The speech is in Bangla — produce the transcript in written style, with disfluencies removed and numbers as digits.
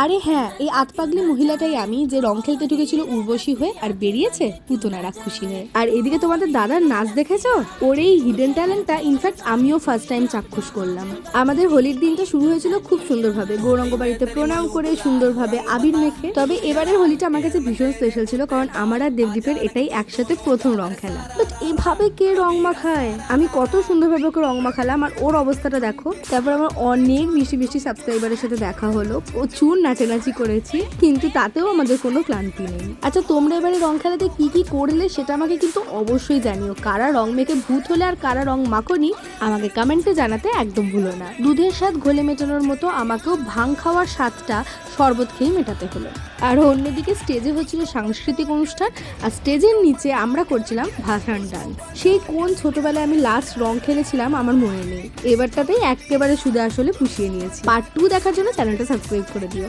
আরে হ্যাঁ, এই আতপাগলি মহিলাটাই আমি, যে রং খেলতে ঢুকেছিল উর্বশী হয়ে আর বেরিয়েছে পুতনা রাক্ষসী হয়ে। আর এদিকে তোমাদের দাদার নাচ দেখেছো? ওর এই হিডেন ট্যালেন্টটা ইনফ্যাক্ট আমিও ফার্স্ট টাইম চাক্ষুষ করলাম। আমাদের হোলির দিনটা শুরু হয়েছিল খুব সুন্দরভাবে, গৌরাঙ্গ বাড়িতে প্রণাম করে সুন্দরভাবে আবির মেখে। তবে এবারের হোলিটা আমার কাছে ভীষণ স্পেশাল ছিল, কারণ আমার আর দেবদীপের এটাই একসাথে প্রথম রং খেলা। বাট এভাবে কে রং মাখায়? আমি কত সুন্দরভাবে ওকে রং মাখালাম, আর ওর অবস্থাটা দেখো। তারপর আমার অনেক মিষ্টি মিষ্টি সাবস্ক্রাইবারের সাথে দেখা হলো, প্রচুর নাচানাচি করেছি, কিন্তু তাতেও আমাদের কোনো ক্লান্তি নেই। আচ্ছা, তোমরা এবারে রং খেলাতে কি কি করলে সেটা আমাকে কিন্তু অবশ্যই জানিও। কারা রং মেখে ভূত হলে আর কারা রং মাখনি আমাকে কমেন্টে জানাতে একদম ভুলো না। দুধের স্বাদ ঘোলে মেটানোর মতো আমাকেও ভাং খাওয়ার স্বাদটা শরবত খেয়ে মেটাতে হলো। আর অন্যদিকে স্টেজে হচ্ছিল সাংস্কৃতিক অনুষ্ঠান, আর স্টেজের নিচে আমরা করছিলাম ভাসান ডান্স। সেই কোন ছোটবেলায় আমি লাস্ট রং খেলেছিলাম আমার মনে নেই, এবারটাতেই একেবারে শুধু আসলে পুষিয়ে নিয়েছি। পার্ট 2 দেখার জন্য চ্যানেলটা সাবস্ক্রাইব করে দিও।